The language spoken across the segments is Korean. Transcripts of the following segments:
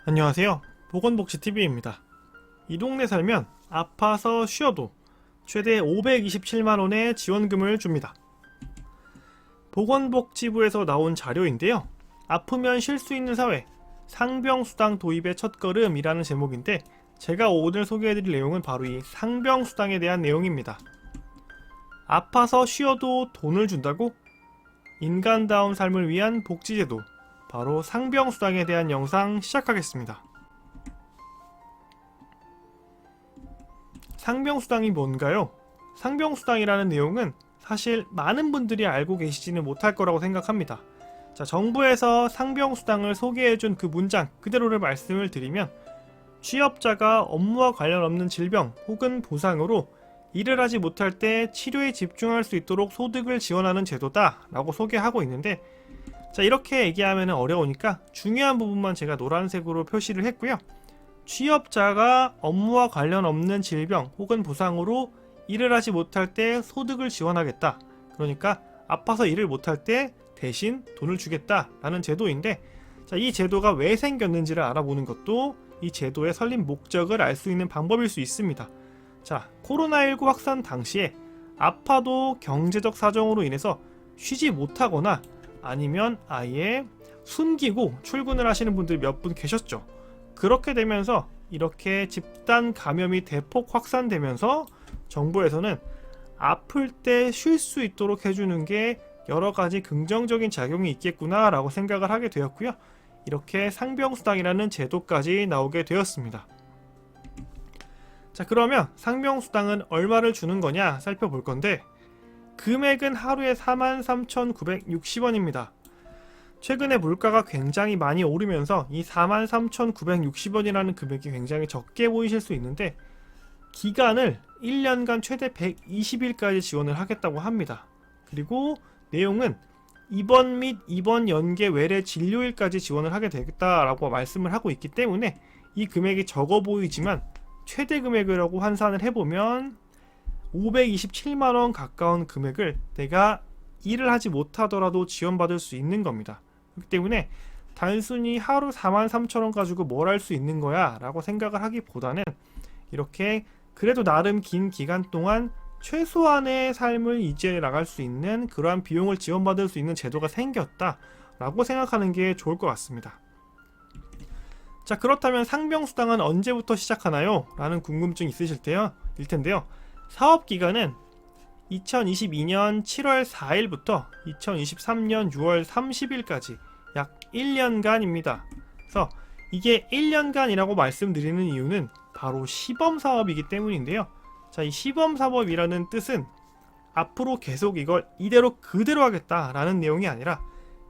안녕하세요. 보건복지TV입니다. 이 동네 살면 아파서 쉬어도 최대 527만원의 지원금을 줍니다. 보건복지부에서 나온 자료인데요. 아프면 쉴 수 있는 사회, 상병수당 도입의 첫걸음이라는 제목인데, 제가 오늘 소개해드릴 내용은 바로 이 상병수당에 대한 내용입니다. 아파서 쉬어도 돈을 준다고? 인간다운 삶을 위한 복지제도, 바로 상병수당에 대한 영상 시작하겠습니다. 상병수당이 뭔가요? 상병수당이라는 내용은 사실 많은 분들이 알고 계시지는 못할 거라고 생각합니다. 자, 정부에서 상병수당을 소개해준 그 문장 그대로를 말씀을 드리면, 취업자가 업무와 관련 없는 질병 혹은 부상으로 일을 하지 못할 때 치료에 집중할 수 있도록 소득을 지원하는 제도다 라고 소개하고 있는데, 자, 이렇게 얘기하면 어려우니까 중요한 부분만 제가 노란색으로 표시를 했고요. 취업자가 업무와 관련 없는 질병 혹은 부상으로 일을 하지 못할 때 소득을 지원하겠다. 그러니까 아파서 일을 못할 때 대신 돈을 주겠다 라는 제도인데, 자, 이 제도가 왜 생겼는지를 알아보는 것도 이 제도의 설립 목적을 알 수 있는 방법일 수 있습니다. 자, 코로나19 확산 당시에 아파도 경제적 사정으로 인해서 쉬지 못하거나 아니면 아예 숨기고 출근을 하시는 분들이 몇 분 계셨죠. 그렇게 되면서 이렇게 집단 감염이 대폭 확산되면서 정부에서는 아플 때 쉴 수 있도록 해주는 게 여러 가지 긍정적인 작용이 있겠구나 라고 생각을 하게 되었고요. 이렇게 상병수당이라는 제도까지 나오게 되었습니다. 자, 그러면 상병수당은 얼마를 주는 거냐 살펴볼 건데, 금액은 하루에 43,960원입니다. 최근에 물가가 굉장히 많이 오르면서 이 43,960원이라는 금액이 굉장히 적게 보이실 수 있는데, 기간을 1년간 최대 120일까지 지원을 하겠다고 합니다. 그리고 내용은 입원 및 입원 연계 외래 진료일까지 지원을 하게 되겠다라고 말씀을 하고 있기 때문에 이 금액이 적어 보이지만 최대 금액이라고 환산을 해보면 527만원 가까운 금액을 내가 일을 하지 못하더라도 지원받을 수 있는 겁니다. 그렇기 때문에 단순히 하루 43,000원 가지고 뭘 할 수 있는 거야 라고 생각을 하기보다는, 이렇게 그래도 나름 긴 기간 동안 최소한의 삶을 유지해 나갈 수 있는 그러한 비용을 지원받을 수 있는 제도가 생겼다 라고 생각하는 게 좋을 것 같습니다. 자, 그렇다면 상병수당은 언제부터 시작하나요? 라는 궁금증이 있으실 텐데요. 사업기간은 2022년 7월 4일부터 2023년 6월 30일까지 약 1년간입니다. 그래서 이게 1년간이라고 말씀드리는 이유는 바로 시범사업이기 때문인데요. 자, 이 시범사업이라는 뜻은 앞으로 계속 이걸 이대로 그대로 하겠다라는 내용이 아니라,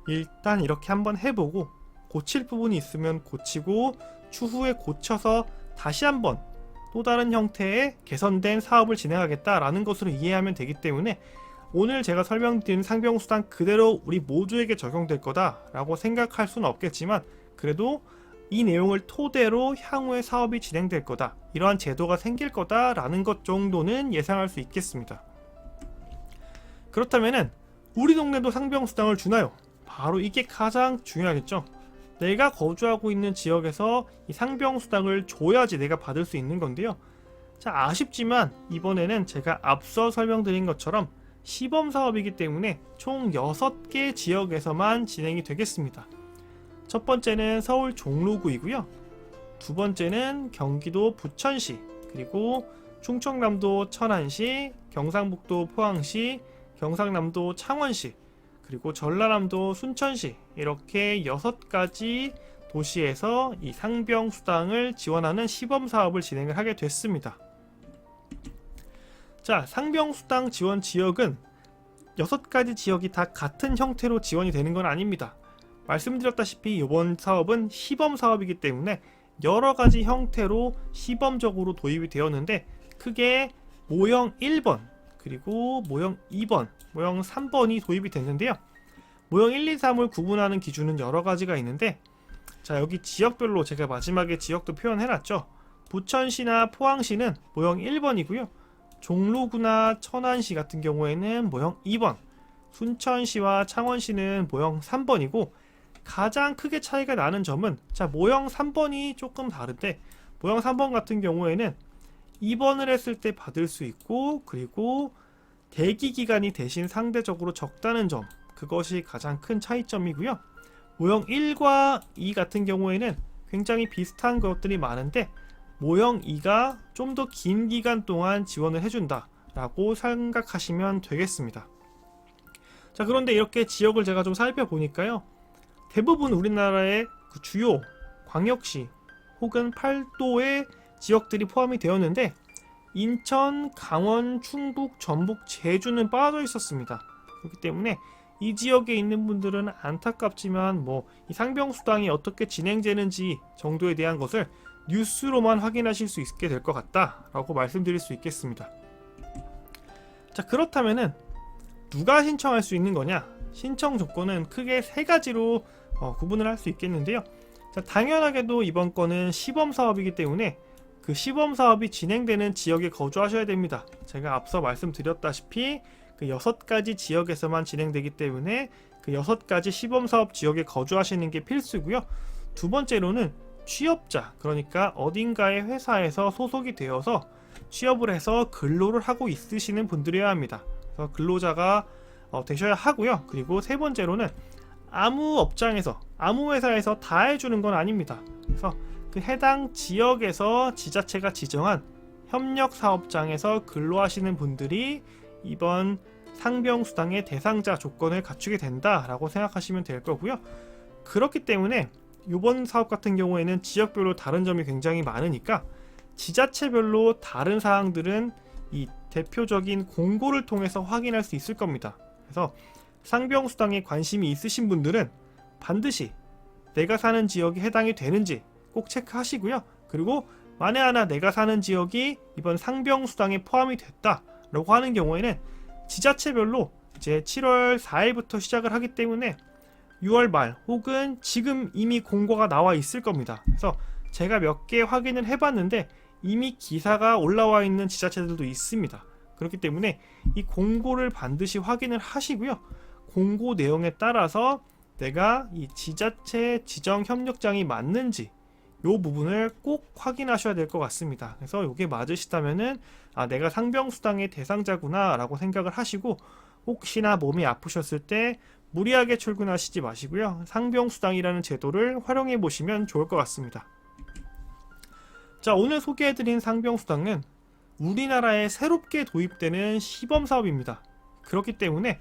일단 이렇게 한번 해보고 고칠 부분이 있으면 고치고 추후에 고쳐서 다시 한번 또 다른 형태의 개선된 사업을 진행하겠다라는 것으로 이해하면 되기 때문에, 오늘 제가 설명드린 상병수당 그대로 우리 모두에게 적용될 거다라고 생각할 수는 없겠지만, 그래도 이 내용을 토대로 향후에 사업이 진행될 거다, 이러한 제도가 생길 거다라는 것 정도는 예상할 수 있겠습니다. 그렇다면은 우리 동네도 상병수당을 주나요? 바로 이게 가장 중요하겠죠. 내가 거주하고 있는 지역에서 이 상병수당을 줘야지 내가 받을 수 있는 건데요. 자, 아쉽지만 이번에는 제가 앞서 설명드린 것처럼 시범사업이기 때문에 총 6개 지역에서만 진행이 되겠습니다. 첫 번째는 서울 종로구이고요. 두 번째는 경기도 부천시, 그리고 충청남도 천안시, 경상북도 포항시, 경상남도 창원시, 그리고 전라남도 순천시, 이렇게 6가지 도시에서 이 상병수당을 지원하는 시범사업을 진행을 하게 됐습니다. 자, 상병수당 지원 지역은 6가지 지역이 다 같은 형태로 지원이 되는 건 아닙니다. 말씀드렸다시피 이번 사업은 시범사업이기 때문에 여러가지 형태로 시범적으로 도입이 되었는데, 크게 모형 1번, 그리고 모형 2번, 모형 3번이 도입이 됐는데요. 모형 1, 2, 3을 구분하는 기준은 여러 가지가 있는데, 자, 여기 지역별로 제가 마지막에 지역도 표현해놨죠. 부천시나 포항시는 모형 1번이고요. 종로구나 천안시 같은 경우에는 모형 2번, 순천시와 창원시는 모형 3번이고, 가장 크게 차이가 나는 점은, 자, 모형 3번이 조금 다른데, 모형 3번 같은 경우에는 입원을 했을 때 받을 수 있고, 그리고 대기 기간이 대신 상대적으로 적다는 점, 그것이 가장 큰 차이점이고요. 모형 1과 2 같은 경우에는 굉장히 비슷한 것들이 많은데, 모형 2가 좀 더 긴 기간 동안 지원을 해준다 라고 생각하시면 되겠습니다. 자, 그런데 이렇게 지역을 제가 좀 살펴보니까요, 대부분 우리나라의 그 주요 광역시 혹은 팔도의 지역들이 포함이 되었는데, 인천, 강원, 충북, 전북, 제주는 빠져 있었습니다. 그렇기 때문에 이 지역에 있는 분들은 안타깝지만 이 상병수당이 어떻게 진행되는지 정도에 대한 것을 뉴스로만 확인하실 수 있게 될 것 같다 라고 말씀드릴 수 있겠습니다. 자, 그렇다면은 누가 신청할 수 있는 거냐? 신청 조건은 크게 세 가지로 구분을 할 수 있겠는데요. 자, 당연하게도 이번 건은 시범사업이기 때문에 그 시범사업이 진행되는 지역에 거주하셔야 됩니다. 제가 앞서 말씀드렸다시피 그 6가지 지역에서만 진행되기 때문에 그 6가지 시범사업 지역에 거주하시는 게 필수고요. 두 번째로는 취업자, 그러니까 어딘가의 회사에서 소속이 되어서 취업을 해서 근로를 하고 있으시는 분들이어야 합니다. 그래서 근로자가 되셔야 하고요. 그리고 세 번째로는 아무 업장에서, 아무 회사에서 다 해주는 건 아닙니다. 그래서 그 해당 지역에서 지자체가 지정한 협력사업장에서 근로하시는 분들이 이번 상병수당의 대상자 조건을 갖추게 된다라고 생각하시면 될 거고요. 그렇기 때문에 이번 사업 같은 경우에는 지역별로 다른 점이 굉장히 많으니까 지자체별로 다른 사항들은 이 대표적인 공고를 통해서 확인할 수 있을 겁니다. 그래서 상병수당에 관심이 있으신 분들은 반드시 내가 사는 지역이 해당이 되는지 꼭 체크하시고요. 그리고 만에 하나 내가 사는 지역이 이번 상병수당에 포함이 됐다라고 하는 경우에는 지자체별로 이제 7월 4일부터 시작을 하기 때문에 6월 말 혹은 지금 이미 공고가 나와 있을 겁니다. 그래서 제가 몇 개 확인을 해봤는데 이미 기사가 올라와 있는 지자체들도 있습니다. 그렇기 때문에 이 공고를 반드시 확인을 하시고요. 공고 내용에 따라서 내가 이 지자체 지정 협력장이 맞는지 이 부분을 꼭 확인하셔야 될 것 같습니다. 그래서 이게 맞으시다면은 내가 상병수당의 대상자구나 라고 생각을 하시고, 혹시나 몸이 아프셨을 때 무리하게 출근하시지 마시고요. 상병수당이라는 제도를 활용해 보시면 좋을 것 같습니다. 자, 오늘 소개해드린 상병수당은 우리나라에 새롭게 도입되는 시범사업입니다. 그렇기 때문에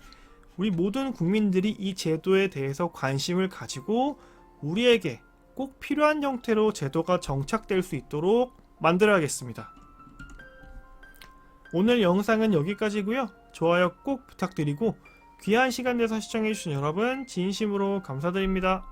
우리 모든 국민들이 이 제도에 대해서 관심을 가지고 우리에게 꼭 필요한 형태로 제도가 정착될 수 있도록 만들어야겠습니다. 오늘 영상은 여기까지고요. 좋아요 꼭 부탁드리고 귀한 시간 내서 시청해주신 여러분 진심으로 감사드립니다.